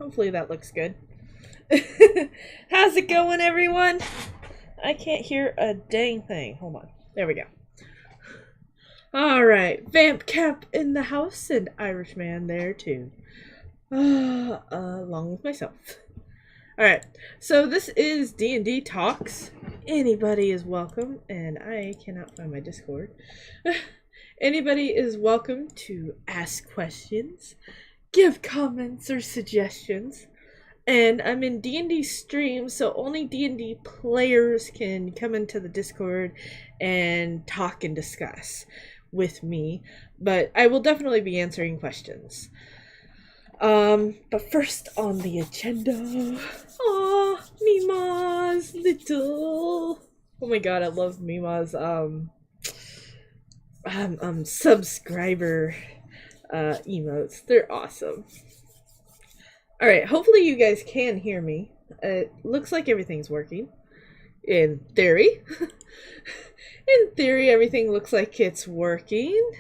Hopefully that looks good. How's it going, everyone? I can't hear a dang thing. Hold on. There we go. Alright, Vamp Cap in the house and Irishman there too. Along with myself. Alright, so this is D&D Talks. Anybody is welcome, and I cannot find my Discord. Anybody is welcome to ask questions, give comments or suggestions. And I'm in D&D stream, so only D&D players can come into the Discord and talk and discuss with me. But I will definitely be answering questions. But first on the agenda... Aw, Mima's little... Oh my god, I love Mima's, subscriber, emotes. They're awesome. Alright, hopefully you guys can hear me. It looks like everything's working. In theory. In theory, everything looks like it's working.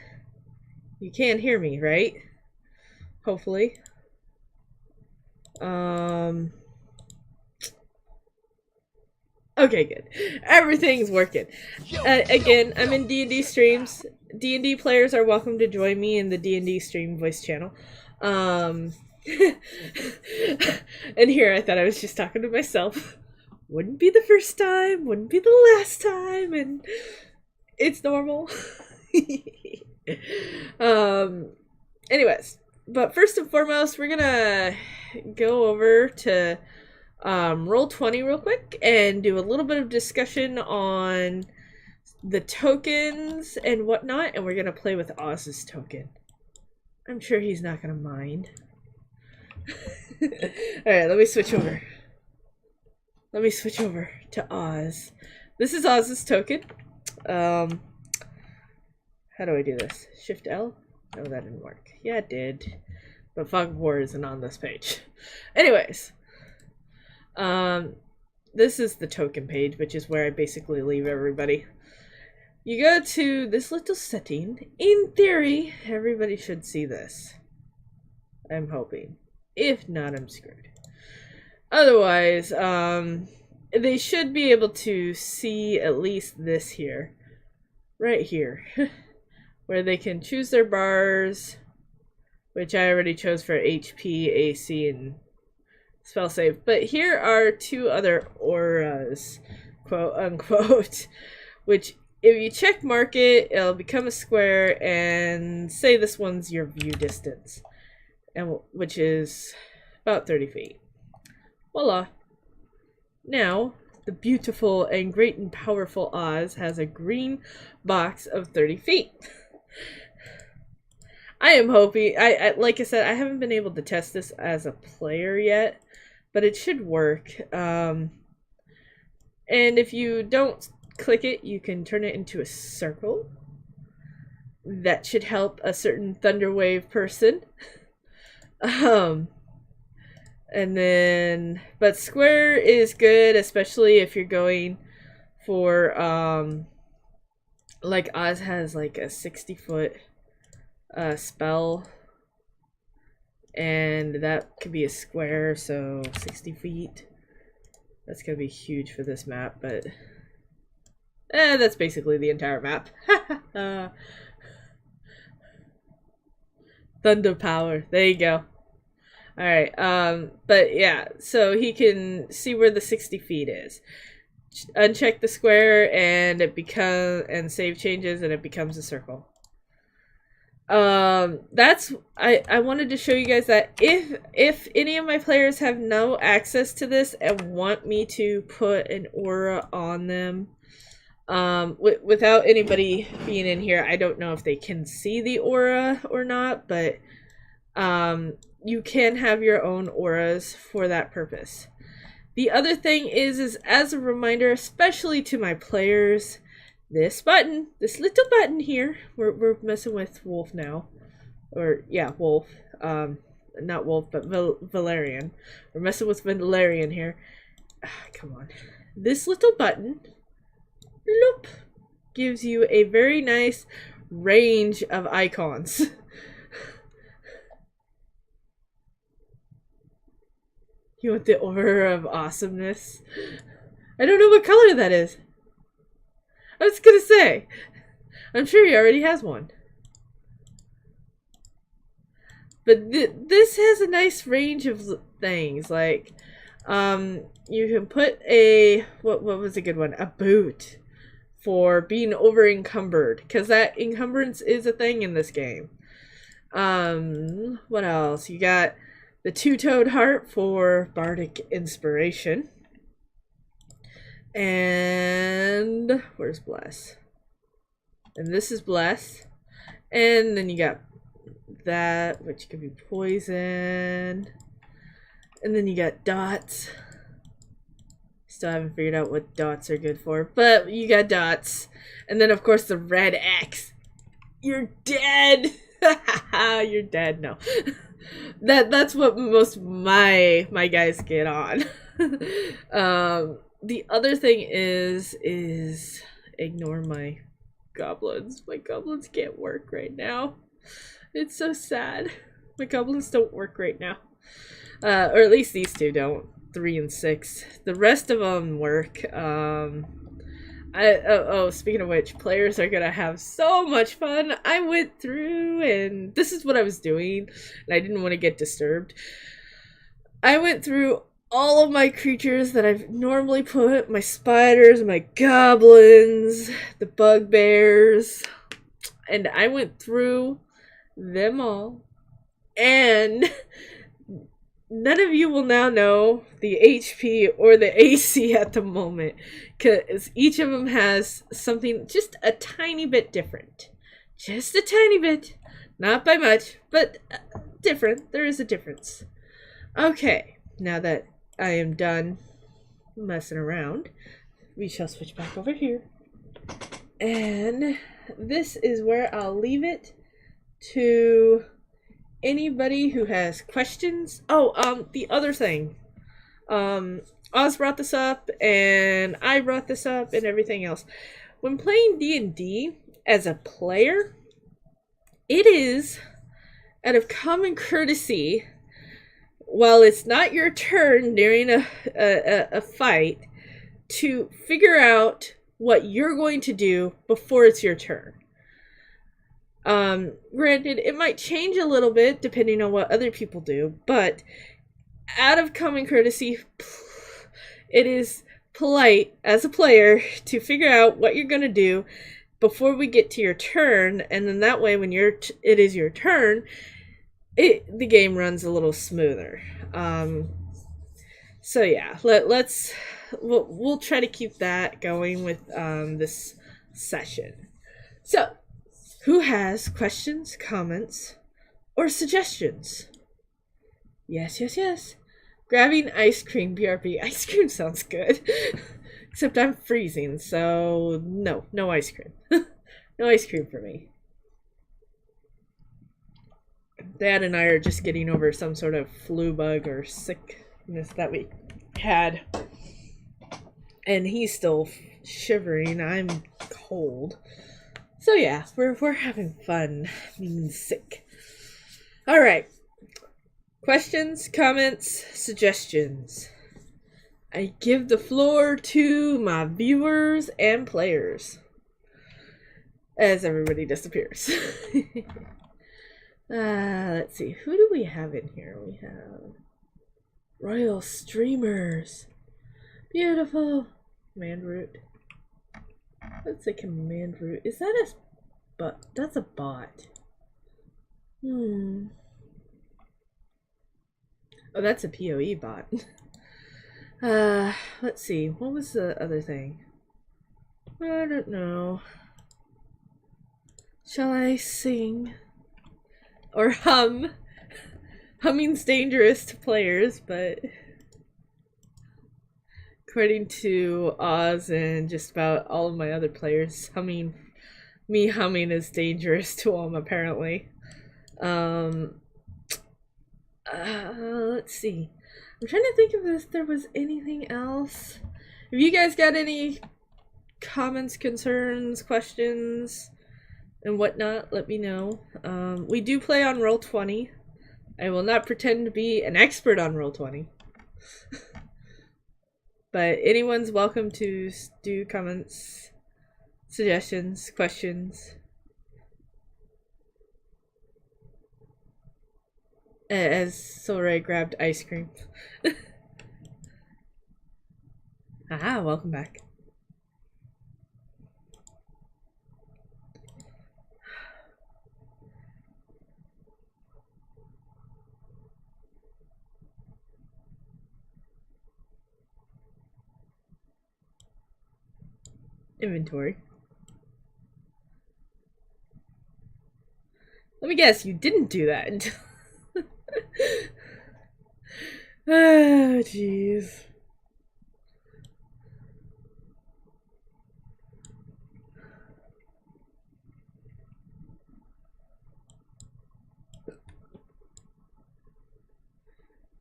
You can hear me, right? Hopefully. Okay, good. Everything's working. Again, I'm in D&D streams. D&D players are welcome to join me in the D&D stream voice channel. And here I thought I was just talking to myself. Wouldn't be the first time, wouldn't be the last time, and it's normal. Anyways, but first and foremost, we're gonna go over to Roll20 real quick and do a little bit of discussion on the tokens and whatnot, and we're gonna play with Oz's token. I'm sure he's not gonna mind. Alright, let me switch over. Let me switch over to Oz. This is Oz's token. How do I do this? Shift L? No, that didn't work. Yeah, it did. But Fog of War isn't on this page. Anyways. This is the token page, which is where I basically leave everybody. You go to this little setting. In theory, everybody should see this. I'm hoping. If not, I'm screwed. Otherwise, they should be able to see at least this here. Right here. Where they can choose their bars, which I already chose for HP, AC, and spell save. But here are two other auras, quote unquote, which if you check mark it, it'll become a square, and say this one's your view distance, and which is about 30 feet. Voila. Now, the beautiful and great and powerful Oz has a green box of 30 feet. I am hoping, I like I said, I haven't been able to test this as a player yet, but it should work. And if you don't click it, you can turn it into a circle. That should help a certain Thunderwave person. And then, but square is good, especially if you're going for, like Oz has like a 60-foot spell, and that could be a square, so 60 feet. That's gonna be huge for this map, but that's basically the entire map. Thunder power, there you go. Alright, but yeah, so he can see where the 60 feet is. Uncheck the square and and save changes and it becomes a circle. That's I wanted to show you guys that if any of my players have no access to this and want me to put an aura on them, without anybody being in here, I don't know if they can see the aura or not, but you can have your own auras for that purpose. The other thing is as a reminder, especially to my players, this button, this little button here, we're messing with Wolf now. Or, yeah, Wolf. Not Wolf, but Valerian. We're messing with Valerian here. Come on. This little button, loop, gives you a very nice range of icons. You want the aura of awesomeness? I don't know what color that is. I was gonna say. I'm sure he already has one. But this has a nice range of things. Like, you can put a... What was a good one? A boot. For being over encumbered. Because that encumbrance is a thing in this game. What else? You got the two-toed heart for bardic inspiration. And where's bless? And this is bless. And then you got that, which could be poison. And then you got dots. Still haven't figured out what dots are good for, but you got dots. And then of course the red X. You're dead. You're dead. No. That's what most my guys get on. The other thing is ignore my goblins. My goblins can't work right now. It's so sad. My goblins don't work right now. Or at least these two don't. 3 and 6. The rest of them work. Speaking of which, players are gonna have so much fun. I went through, and this is what I was doing, and I didn't want to get disturbed. I went through all of my creatures that I've normally put, my spiders, my goblins, the bugbears, and I went through them all, and none of you will now know the HP or the AC at the moment, because each of them has something just a tiny bit different. Just a tiny bit. Not by much, but different. There is a difference. Okay, now that I am done messing around, we shall switch back over here. And this is where I'll leave it to anybody who has questions. Oh, the other thing. Oz brought this up, and I brought this up, and everything else. When playing D&D as a player, it is out of common courtesy, while it's not your turn during a fight, to figure out what you're going to do before it's your turn. Granted, it might change a little bit depending on what other people do, but out of common courtesy, it is polite as a player to figure out what you're going to do before we get to your turn, and then that way when it is your turn, the game runs a little smoother. So yeah, we'll try to keep that going with this session. So, who has questions, comments, or suggestions? Yes. Grabbing ice cream, BRB. Ice cream sounds good. Except I'm freezing, so no ice cream. No ice cream for me. Dad and I are just getting over some sort of flu bug or sickness that we had. And he's still shivering. I'm cold. So yeah, we're having fun being sick. Alright. Questions, comments, suggestions. I give the floor to my viewers and players. As everybody disappears. Let's see. Who do we have in here? We have Royal Streamers. Beautiful. Command root. What's a command root? Is that a... But that's a bot. Oh, that's a PoE bot. Let's see. What was the other thing? I don't know. Shall I sing? Or hum? Humming's dangerous to players, but according to Oz and just about all of my other players, me humming is dangerous to them, apparently. Let's see. I'm trying to think if there was anything else. If you guys got any comments, concerns, questions, and whatnot, let me know. We do play on Roll20. I will not pretend to be an expert on Roll20. But anyone's welcome to do comments, suggestions, questions. As Solray grabbed ice cream. Ah, welcome back. Inventory. Let me guess, you didn't do that. Oh, jeez.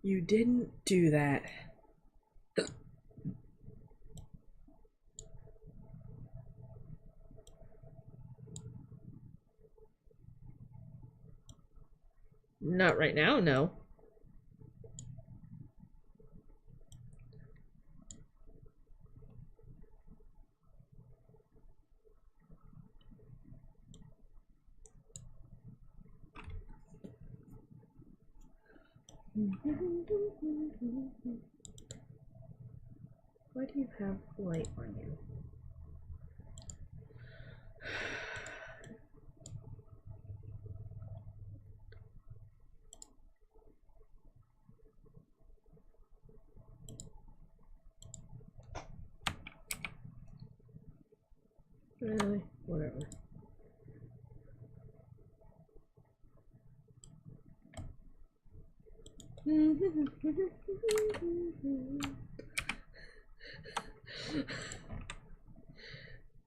You didn't do that. Not right now, no. Why do you have light on you? Really? Whatever.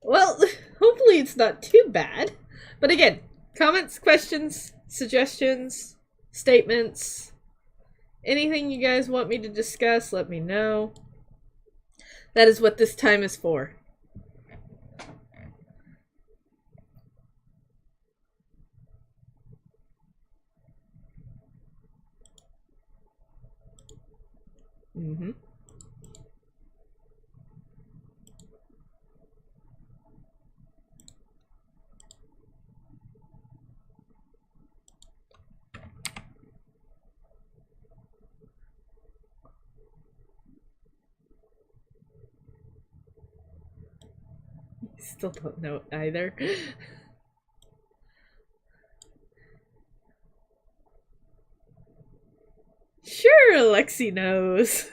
Well, hopefully it's not too bad. But again, comments, questions, suggestions, statements, anything you guys want me to discuss, let me know. That is what this time is for. Mm-hmm. Still don't know either. Sure, Lexi knows.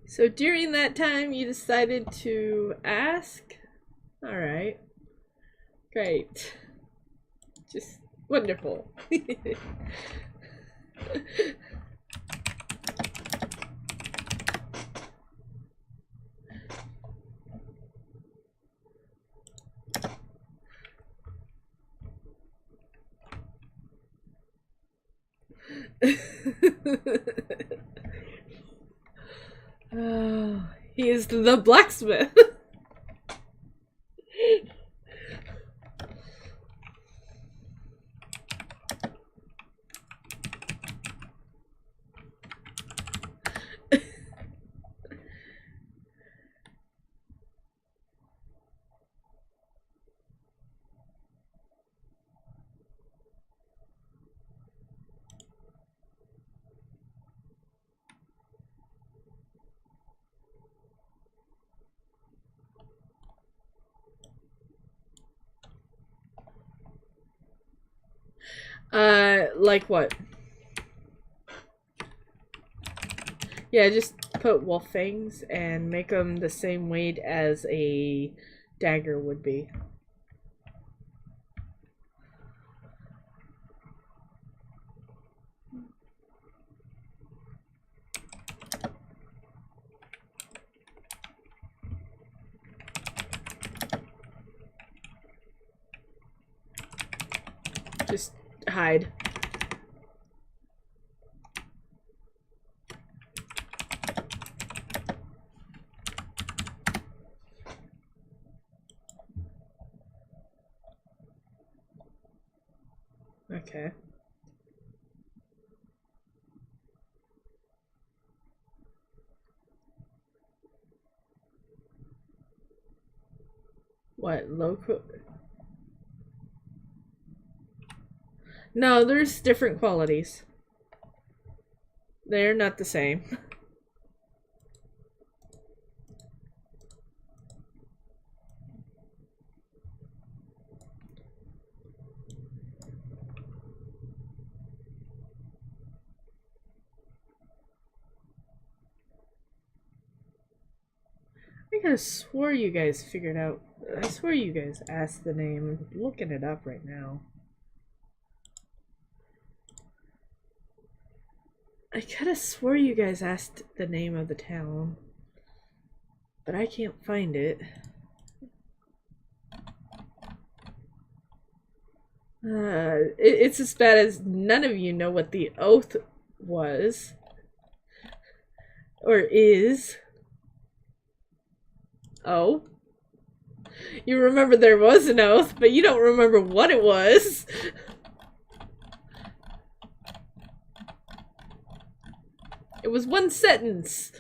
So during that time, you decided to ask? Alright. Great. Just wonderful. Oh, he is the blacksmith. Like what? Yeah, just put wolf fangs and make them the same weight as a dagger would be. Just hide. Okay. What, local? No, there's different qualities. They're not the same. I could have swore you guys figured out. I swear you guys asked the name. I'm looking it up right now. I could have swore you guys asked the name of the town. But I can't find it. It's as bad as none of you know what the oath was. Or is. Oh. You remember there was an oath, but you don't remember what it was. It was one sentence.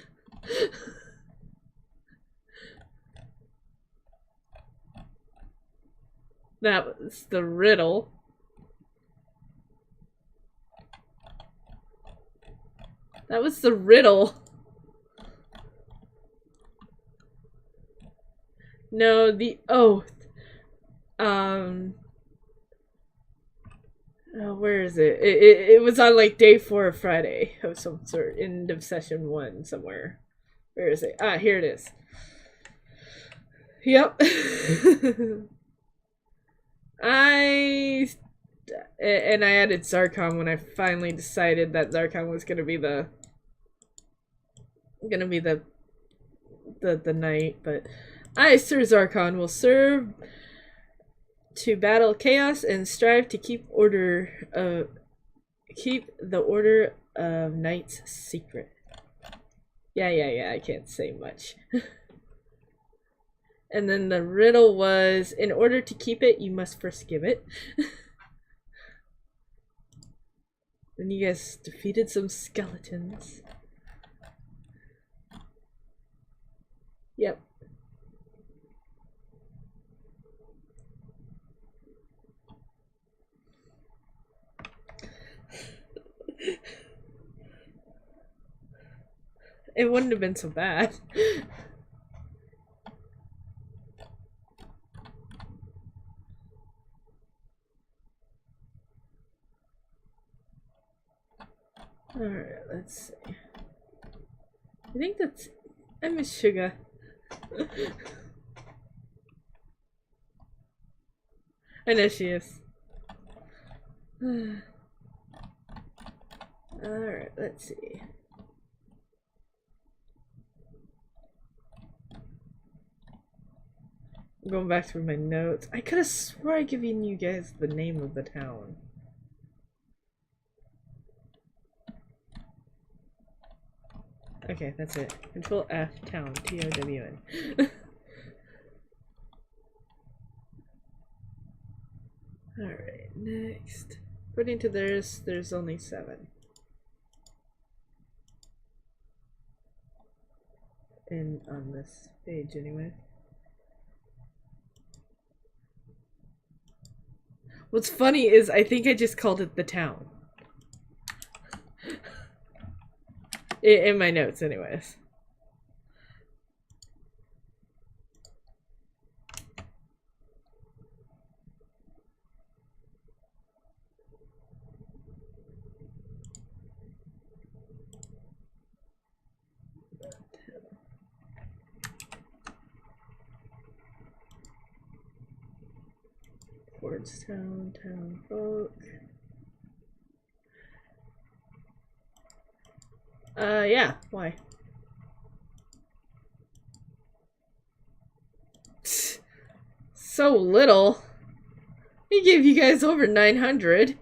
That was the riddle. That was the riddle. No, the oath. Oh, where is it? It was on like day 4 of Friday of some sort. End of session 1 somewhere. Where is it? Ah, here it is. Yep. I added Zarkon when I finally decided that Zarkon was gonna be the knight, but I, Sir Zarkon, will serve to battle chaos and strive to keep the order of knights secret. Yeah, I can't say much. And then the riddle was, in order to keep it, you must first give it. Then you guys defeated some skeletons. Yep. It wouldn't have been so bad. Alright, let's see. I think that's... I miss Sugar. I know she is. Alright, let's see. I'm going back through my notes. I could have swore I given you guys the name of the town. Okay, that's it. Control F, town, T-O-W-N. Alright, next. According to theirs, there's only 7. On this page, anyway. What's funny is I think I just called it the town. In my notes, anyways. Fordstown, town folk. Yeah, why? So little. He gave you guys over 900.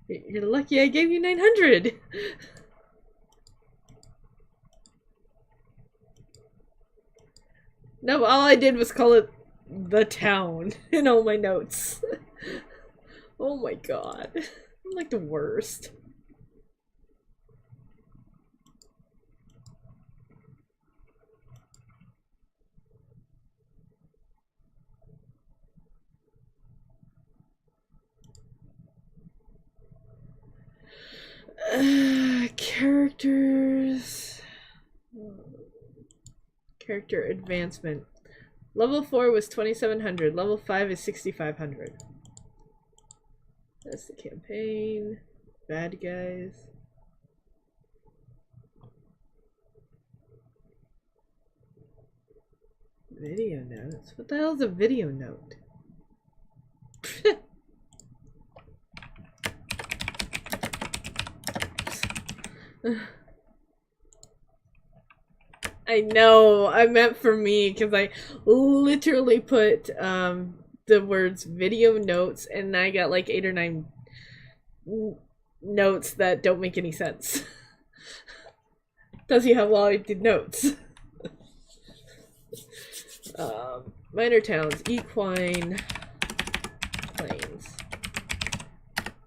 You're lucky I gave you 900. No, all I did was call it the town in all my notes. Oh my god. I'm like the worst. Characters. Character advancement. Level 4 was 2700. Level 5 is 6500. That's the campaign. Bad guys. Video notes? What the hell is a video note? I know, I meant for me, because I literally put the words video notes and I got like 8 or 9 notes that don't make any sense. Tells you how well I did notes. Minor towns, equine, plains,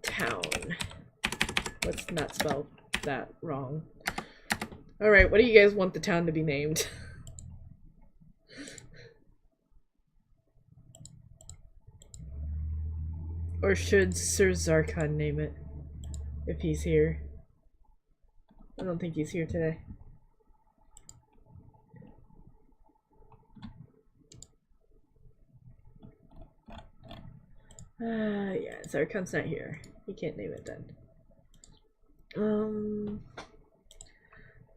town. Let's not spell that wrong. Alright, what do you guys want the town to be named? Or should Sir Zarkon name it? If he's here. I don't think he's here today. Yeah, Zarkon's not here. He can't name it then.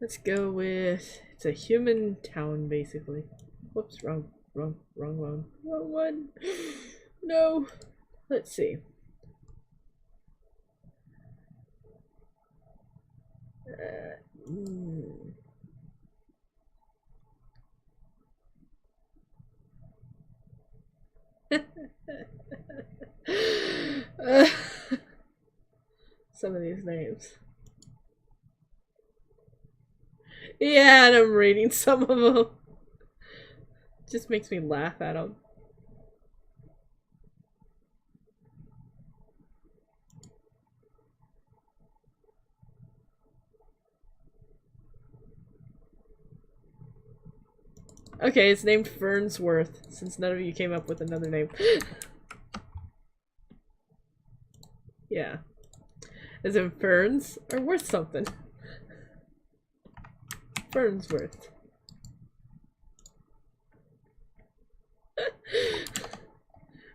Let's go with, it's a human town basically. Whoops, wrong one. No. Let's see. Some of these names. Yeah, and I'm reading some of them. Just makes me laugh at them. Okay, it's named Fernsworth, since none of you came up with another name. Yeah. Is it ferns or worth something? Fernsworth.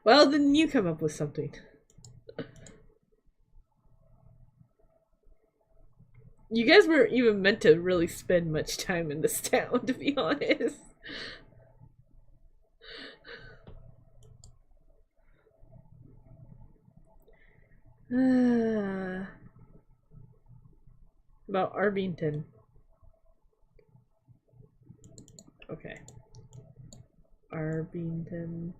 Well, then you come up with something. You guys weren't even meant to really spend much time in this town, to be honest. About Arbington. Okay. Arbington.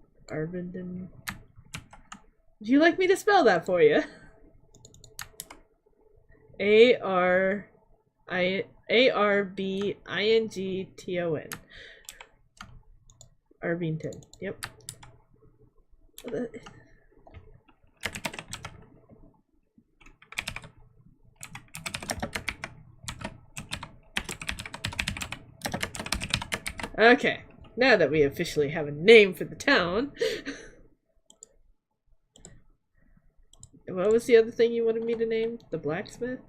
Would you like me to spell that for you? Arbington. Arbington. Yep. Okay, now that we officially have a name for the town. What was the other thing you wanted me to name? The blacksmith?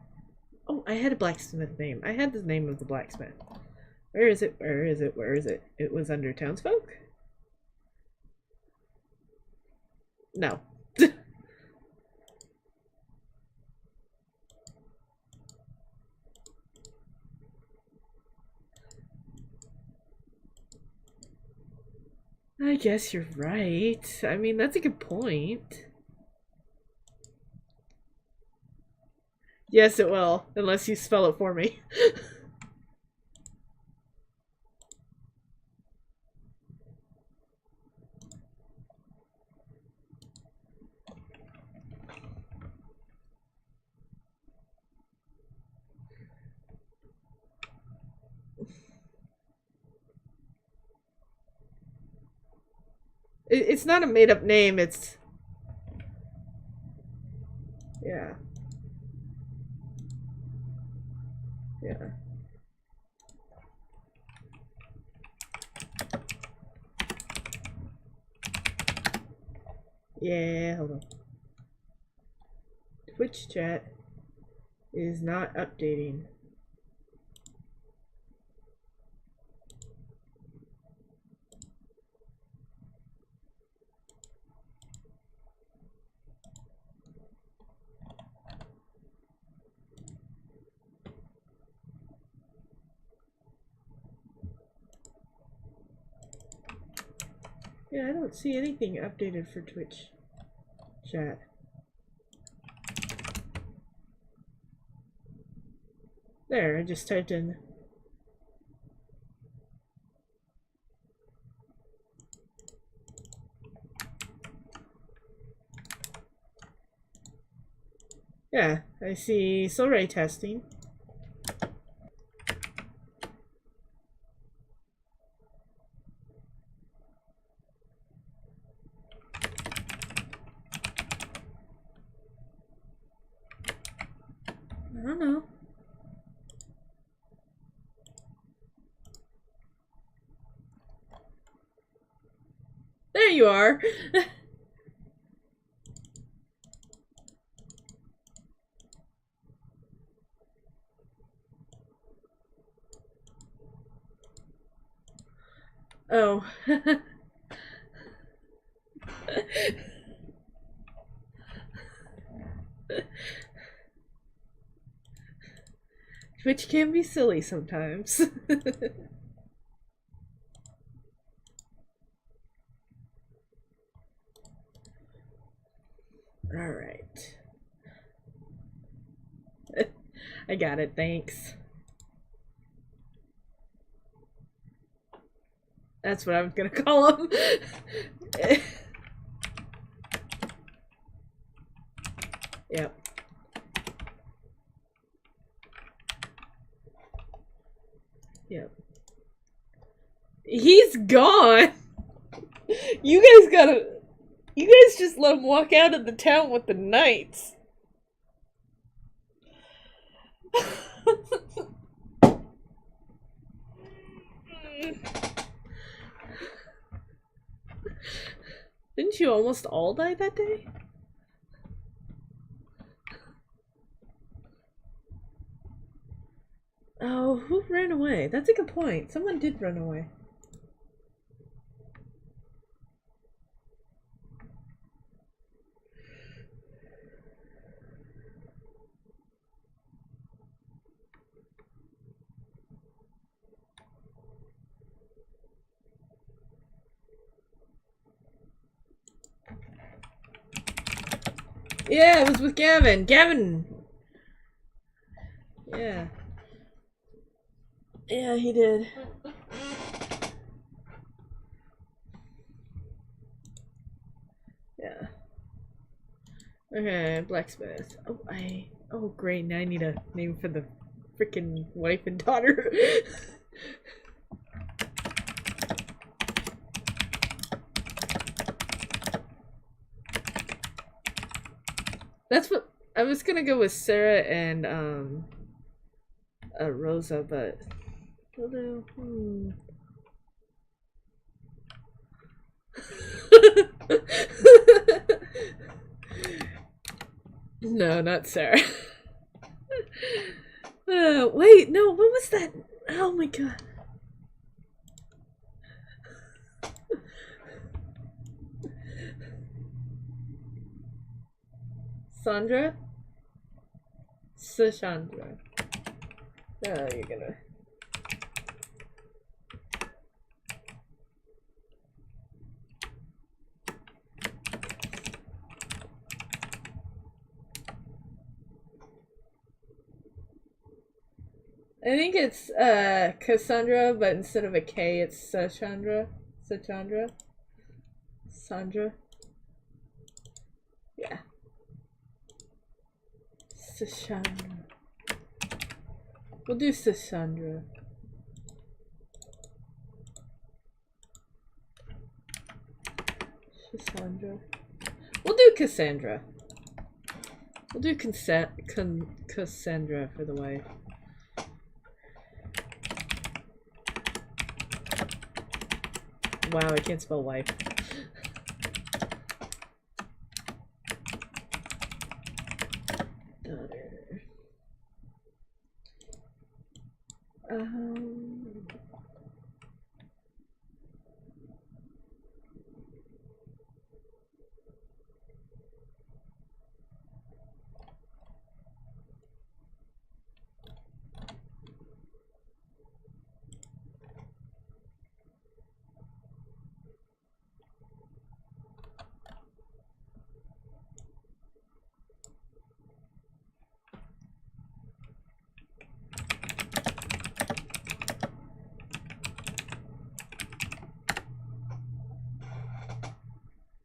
Oh, I had a blacksmith name. I had the name of the blacksmith. Where is it? Where is it? Where is it? It was under townsfolk? No. I guess you're right. I mean, that's a good point. Yes, it will, unless you spell it for me. It's not a made-up name, it's... Yeah. Yeah. Yeah, hold on. Twitch chat is not updating. Yeah, I don't see anything updated for Twitch chat. There, I just typed in. Yeah, I see soul ray testing. I don't know. There you are. Oh. Twitch can be silly sometimes. Alright. I got it, thanks. That's what I was gonna call him. Yep. Yep. He's gone! You guys just let him walk out of the town with the knights. Didn't you almost all die that day? Oh, who ran away? That's a good point. Someone did run away. Yeah, it was with Gavin. Gavin! Yeah. Yeah, he did. Yeah. Okay, blacksmith. Oh great, now I need a name for the freaking wife and daughter. That's what I was gonna go with, Sarah and Rosa, but although no, not Sarah. Wait, no, what was that? Oh my god. Sandra? Sashandra. Oh, you're gonna... I think it's Cassandra, but instead of a K, it's Sachandra. Sachandra. Sandra. Yeah. Sachandra. We'll do Sachandra. Cassandra. We'll do Cassandra. We'll do Cassandra for the wife. Wow, I can't spell wife. Daughter.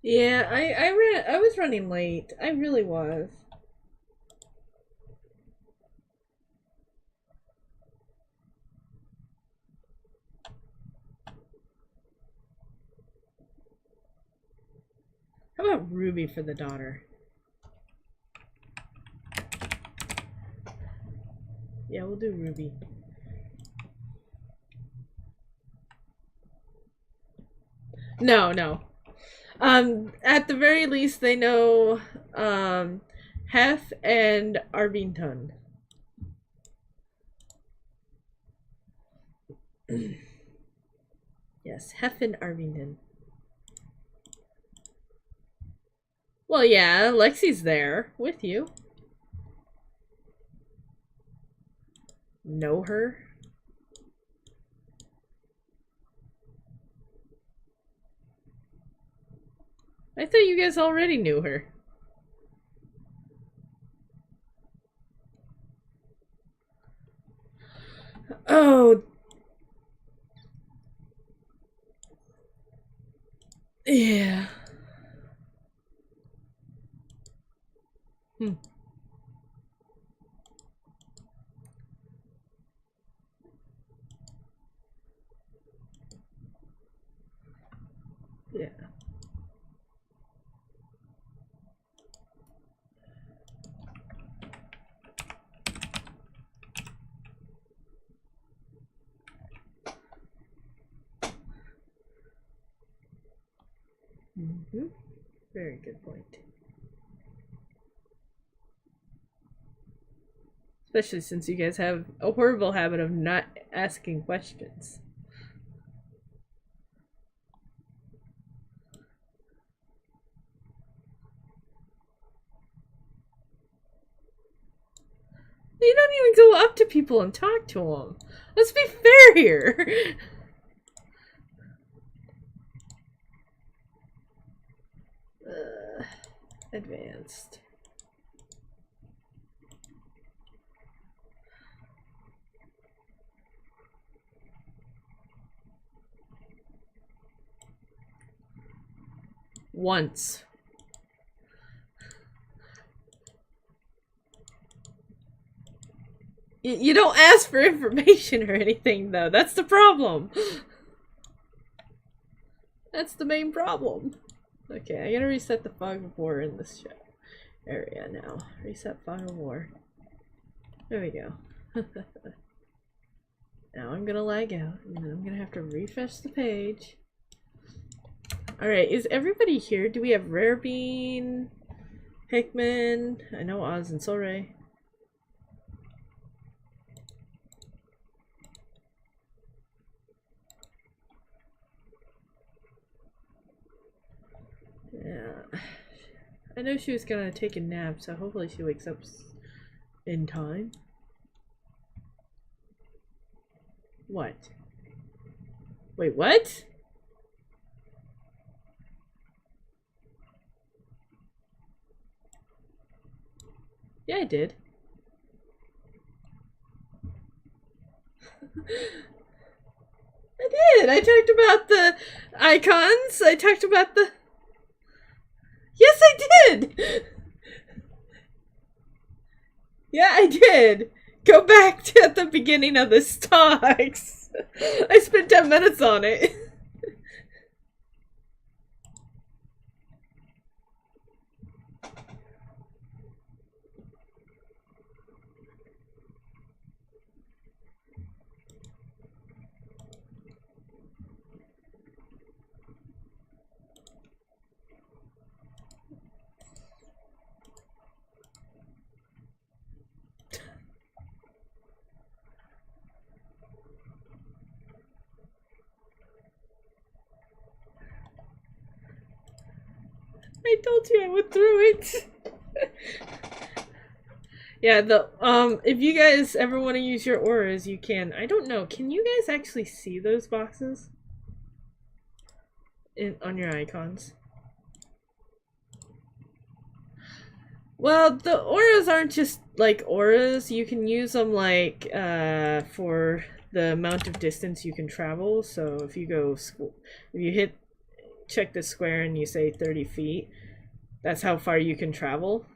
Yeah, I was running late. I really was. How about Ruby for the daughter? Yeah, we'll do Ruby. No. At the very least, they know, Hef and Arvington. Yes, Hef and Arvington. Well, yeah, Lexi's there with you. Know her? I thought you guys already knew her. Oh. Yeah. Yeah. Very good point. Especially since you guys have a horrible habit of not asking questions. You don't even go up to people and talk to them. Let's be fair here. Advanced. Once. You don't ask for information or anything, though. That's the problem. That's the main problem. Okay, I gotta reset the fog of war in this area now. Reset fog of war. There we go. Now I'm gonna lag out, and then I'm gonna have to refresh the page. Alright, is everybody here? Do we have Rare Bean, Hickman? I know Oz and Soray. Yeah. I know she was gonna take a nap, so hopefully she wakes up in time. What? Wait, what? Yeah, I did. I did! I talked about the icons, I talked about the... Yes, I did! Yeah, I did! Go back to at the beginning of the talks! I spent 10 minutes on it. I told you I would throw it. Yeah, if you guys ever want to use your auras, you can. I don't know. Can you guys actually see those boxes on your icons? Well, the auras aren't just like auras. You can use them like for the amount of distance you can travel. So if you go, if you check the square and you say 30 feet, that's how far you can travel.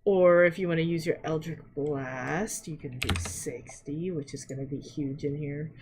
Or if you want to use your Eldritch Blast, you can do 60, which is going to be huge in here.